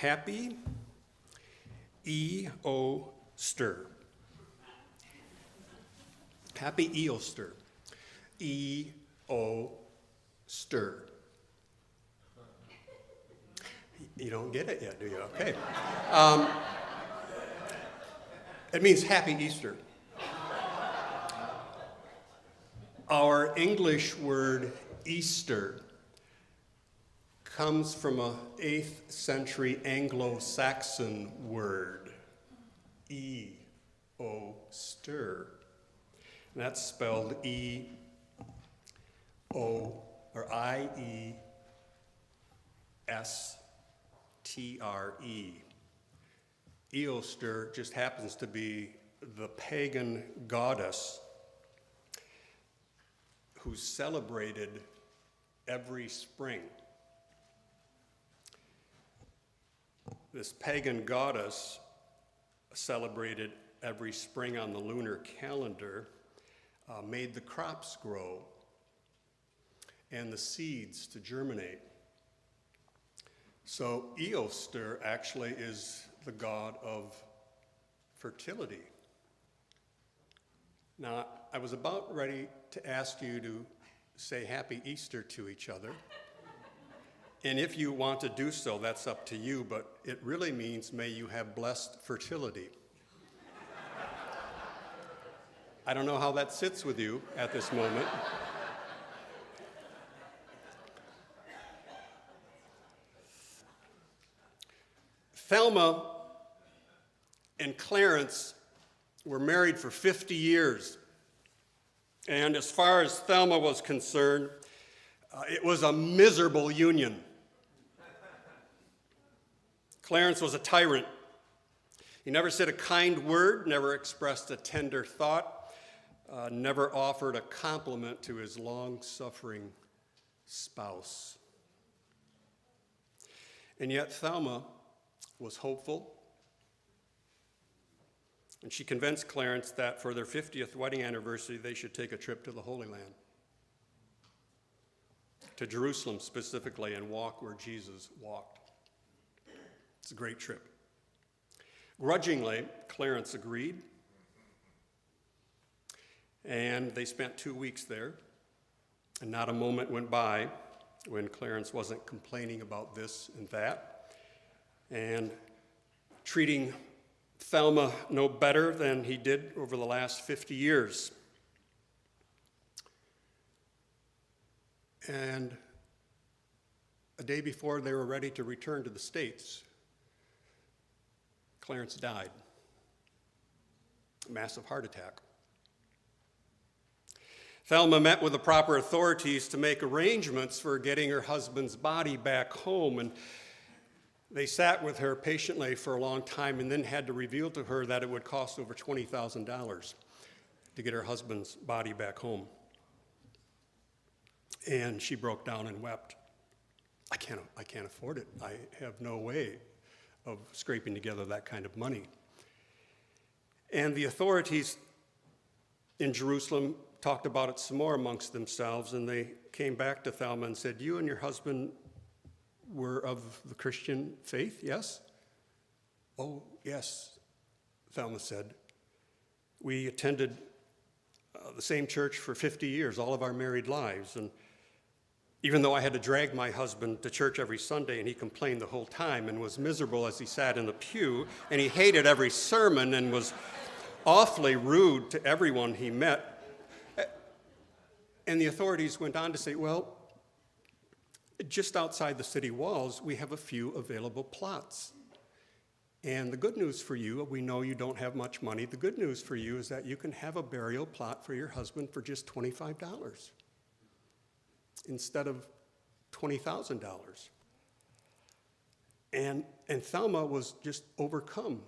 happy Easter. Happy Easter. Easter. You don't get it yet, do you? Okay. It means happy Easter. Our English word Easter comes from a 8th century Anglo-Saxon word, E-O-ster. And that's spelled E-O, or I-E-S-T-R-E. Easter just happens to be the pagan goddess who's celebrated every spring. This pagan goddess celebrated every spring on the lunar calendar, made the crops grow and the seeds to germinate. So Easter actually is the god of fertility. Now, I was about ready to ask you to say Happy Easter to each other. And if you want to do so, that's up to you, but it really means may you have blessed fertility. I don't know how that sits with you at this moment. Thelma and Clarence were married for 50 years. And as far as Thelma was concerned, it was a miserable union. Clarence was a tyrant. He never said a kind word, never expressed a tender thought, never offered a compliment to his long-suffering spouse. And yet Thelma was hopeful, and she convinced Clarence that for their 50th wedding anniversary, they should take a trip to the Holy Land, to Jerusalem specifically, and walk where Jesus walked. It's a great trip. Grudgingly, Clarence agreed, and they spent 2 weeks there, and not a moment went by when Clarence wasn't complaining about this and that, and treating Thelma no better than he did over the last 50 years. And a day before they were ready to return to the States, Clarence died. A massive heart attack. Thelma met with the proper authorities to make arrangements for getting her husband's body back home, and they sat with her patiently for a long time and then had to reveal to her that it would cost over $20,000 to get her husband's body back home. And she broke down and wept. I can't afford it. I have no way of scraping together that kind of money. And the authorities in Jerusalem talked about it some more amongst themselves, and they came back to Thelma and said, "You and your husband were of the Christian faith, yes?" "Oh, yes," Thelma said. "We attended the same church for 50 years, all of our married lives, and even though I had to drag my husband to church every Sunday and he complained the whole time and was miserable as he sat in the pew, and he hated every sermon and was awfully rude to everyone he met." And the authorities went on to say, "Well, just outside the city walls, we have a few available plots. And the good news for you, we know you don't have much money. The good news for you is that you can have a burial plot for your husband for just $25 instead of $20,000. And Thelma was just overcome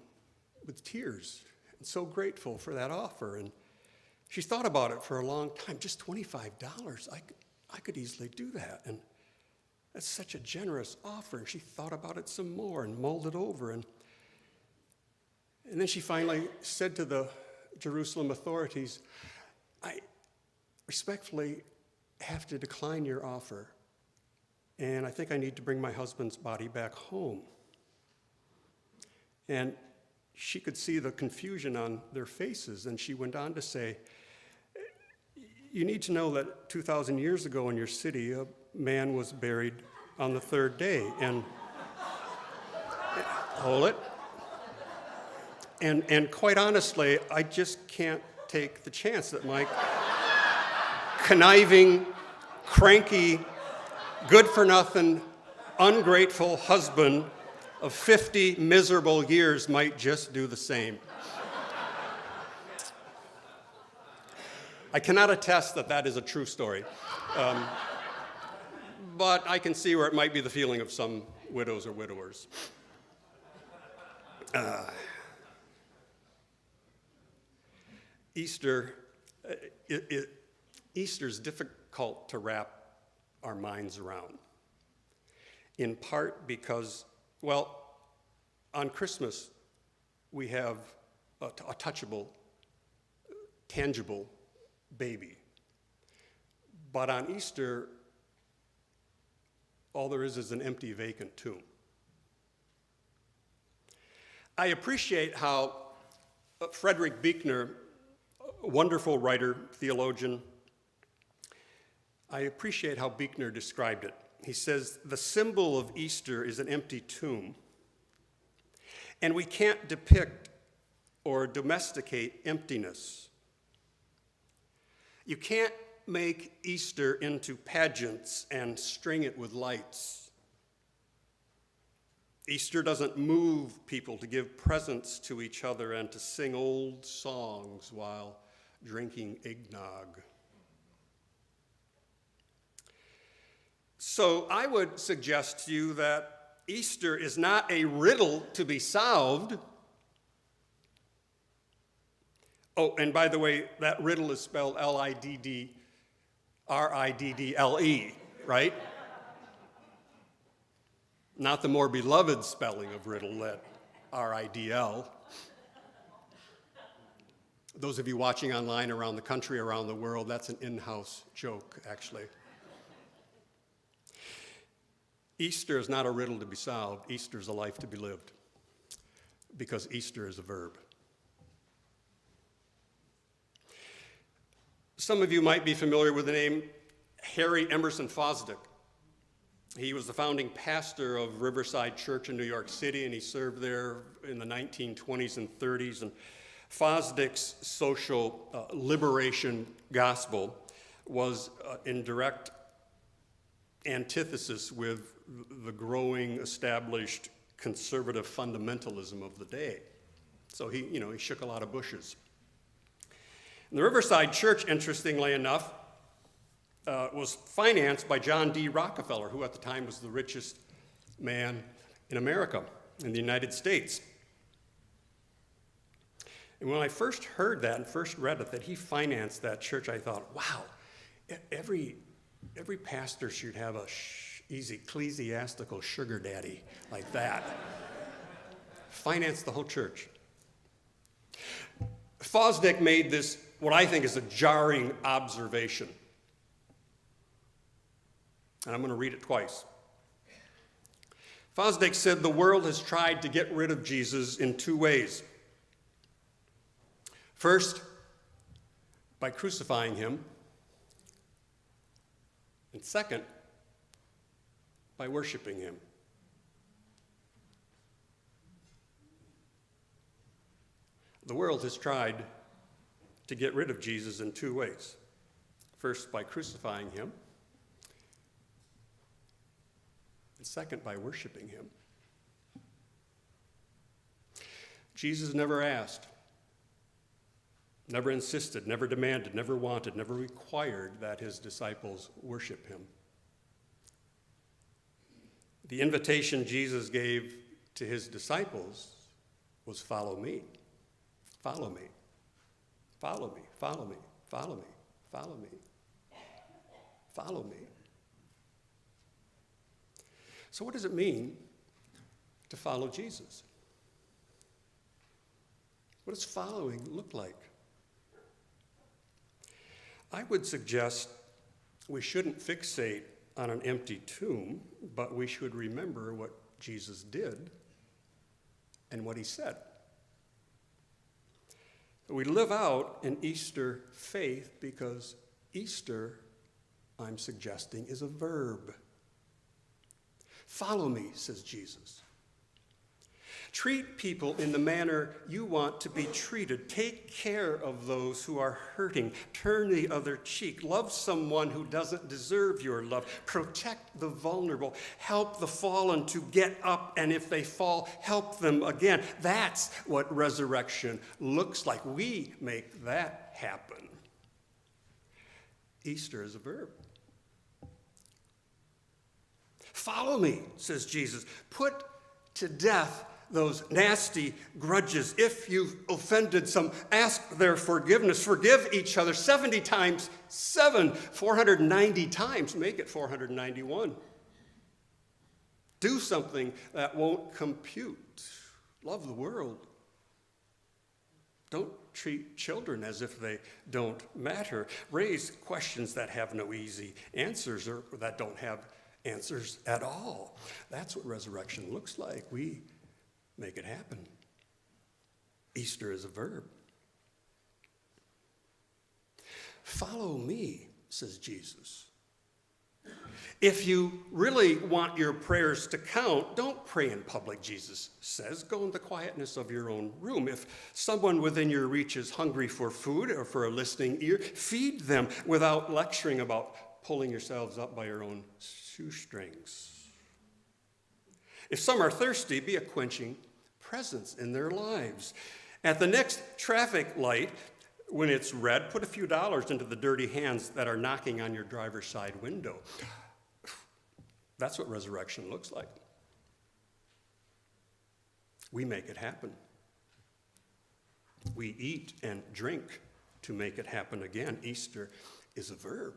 with tears and so grateful for that offer. And she thought about it for a long time. Just $25, I could easily do that. And that's such a generous offer. And she thought about it some more and mulled it over. And then she finally said to the Jerusalem authorities, "I respectfully have to decline your offer, and I think I need to bring my husband's body back home." And she could see the confusion on their faces, and she went on to say, you need to know that 2,000 years ago in your city, a man was buried on the third day. And hold it. And quite honestly, I just can't take the chance that my conniving, cranky, good-for-nothing, ungrateful husband of 50 miserable years might just do the same. I cannot attest that that is a true story, but I can see where it might be the feeling of some widows or widowers. Easter's difficult to wrap our minds around, in part because, well, on Christmas we have a touchable, tangible baby. But on Easter, all there is an empty, vacant tomb. I appreciate how Frederick Buechner, a wonderful writer, theologian, I appreciate how Buechner described it. He says, the symbol of Easter is an empty tomb, and we can't depict or domesticate emptiness. You can't make Easter into pageants and string it with lights. Easter doesn't move people to give presents to each other and to sing old songs while drinking eggnog. So I would suggest to you that Easter is not a riddle to be solved. Oh, and by the way, that riddle is spelled L-I-D-D-R-I-D-D-L-E, right? Not the more beloved spelling of riddle, that R-I-D-L. Those of you watching online around the country, around the world, that's an in-house joke, actually. Easter is not a riddle to be solved. Easter is a life to be lived, because Easter is a verb. Some of you might be familiar with the name Harry Emerson Fosdick. He was the founding pastor of Riverside Church in New York City, and he served there in the 1920s and 30s. And Fosdick's social liberation gospel was in direct antithesis with the growing, established conservative fundamentalism of the day. So he shook a lot of bushes. And the Riverside Church, interestingly enough, was financed by John D. Rockefeller, who at the time was the richest man in America, in the United States. And when I first heard that and first read it, that he financed that church, I thought, wow, every pastor should have a ecclesiastical sugar daddy like that. Finance the whole church. Fosdick made this, what I think is a jarring observation. And I'm going to read it twice. Fosdick said, the world has tried to get rid of Jesus in two ways. First, by crucifying him. And second, by worshiping him. The world has tried to get rid of Jesus in two ways. First, by crucifying him. And second, by worshiping him. Jesus never asked, never insisted, never demanded, never wanted, never required that his disciples worship him. The invitation Jesus gave to his disciples was, follow me, follow me, follow me, follow me, follow me, follow me, follow me. So what does it mean to follow Jesus? What does following look like? I would suggest we shouldn't fixate on an empty tomb, but we should remember what Jesus did and what he said. We live out an Easter faith because Easter, I'm suggesting, is a verb. Follow me, says Jesus. Treat people in the manner you want to be treated. Take care of those who are hurting. Turn the other cheek. Love someone who doesn't deserve your love. Protect the vulnerable. Help the fallen to get up, and if they fall, help them again. That's what resurrection looks like. We make that happen. Easter is a verb. Follow me, says Jesus. Put to death those nasty grudges. If you've offended some, ask their forgiveness. Forgive each other 70 times 7, 490 times. Make it 491. Do something that won't compute. Love the world. Don't treat children as if they don't matter. Raise questions that have no easy answers or that don't have answers at all. That's what resurrection looks like. We make it happen. Easter is a verb. Follow me, says Jesus. If you really want your prayers to count, don't pray in public, Jesus says. Go in the quietness of your own room. If someone within your reach is hungry for food or for a listening ear, feed them without lecturing about pulling yourselves up by your own shoestrings. If some are thirsty, be a quenching presence in their lives. At the next traffic light, when it's red, put a few dollars into the dirty hands that are knocking on your driver's side window. That's what resurrection looks like. We make it happen. We eat and drink to make it happen again. Easter is a verb.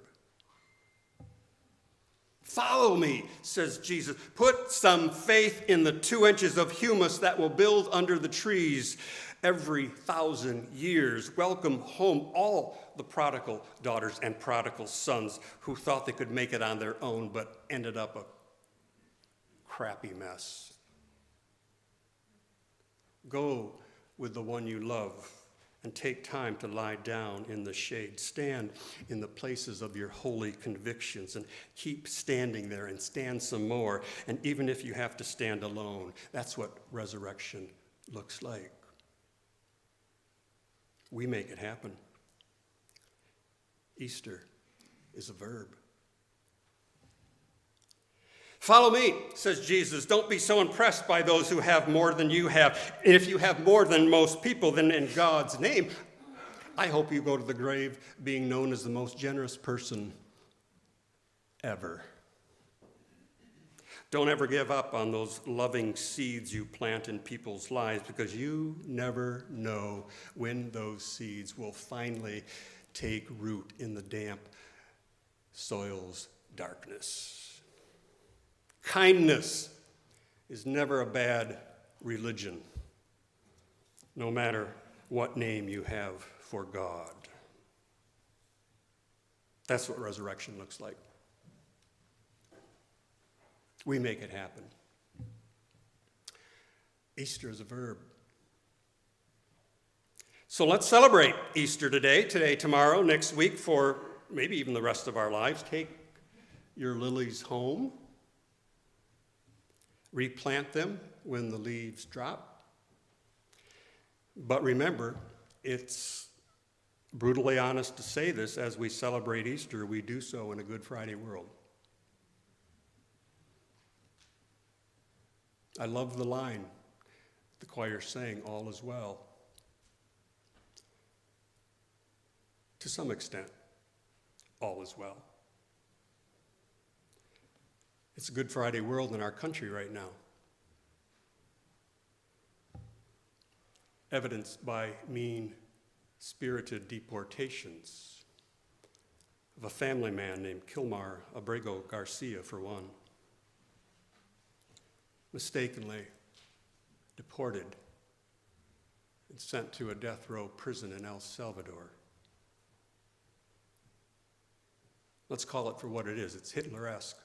Follow me, says Jesus. Put some faith in the 2 inches of humus that will build under the trees every 1,000 years. Welcome home all the prodigal daughters and prodigal sons who thought they could make it on their own but ended up a crappy mess. Go with the one you love and take time to lie down in the shade. Stand in the places of your holy convictions and keep standing there and stand some more. And even if you have to stand alone, that's what resurrection looks like. We make it happen. Easter is a verb. Follow me, says Jesus. Don't be so impressed by those who have more than you have. And if you have more than most people, then in God's name, I hope you go to the grave being known as the most generous person ever. Don't ever give up on those loving seeds you plant in people's lives, because you never know when those seeds will finally take root in the damp soil's darkness. Kindness is never a bad religion, no matter what name you have for God. That's what resurrection looks like. We make it happen. Easter is a verb. So let's celebrate Easter today, tomorrow, next week, for maybe even the rest of our lives. Take your lilies home. Replant them when the leaves drop. But remember, it's brutally honest to say this, as we celebrate Easter, we do so in a Good Friday world. I love the line the choir sang, "All is well." To some extent, all is well. It's a Good Friday world in our country right now, evidenced by mean-spirited deportations of a family man named Kilmar Abrego Garcia, for one, mistakenly deported and sent to a death row prison in El Salvador. Let's call it for what it is. It's Hitler-esque.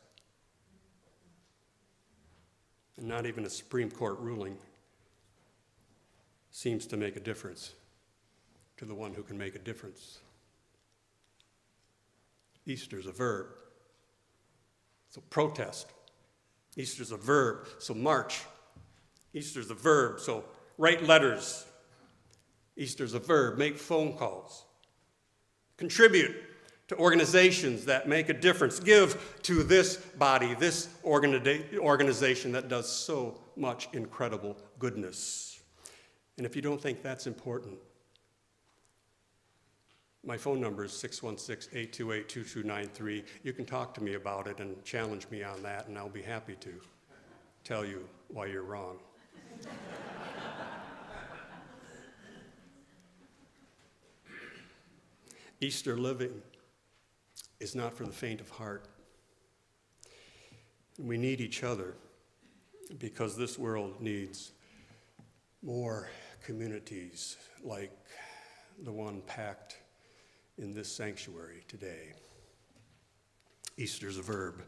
And not even a Supreme Court ruling seems to make a difference to the one who can make a difference. Easter's a verb, so protest. Easter's a verb, so march. Easter's a verb, so write letters. Easter's a verb, make phone calls. Contribute to organizations that make a difference. Give to this body, this organization that does so much incredible goodness. And if you don't think that's important, my phone number is 616-828-2293. You can talk to me about it and challenge me on that, and I'll be happy to tell you why you're wrong. Easter living is not for the faint of heart. We need each other because this world needs more communities like the one packed in this sanctuary today. Easter's a verb.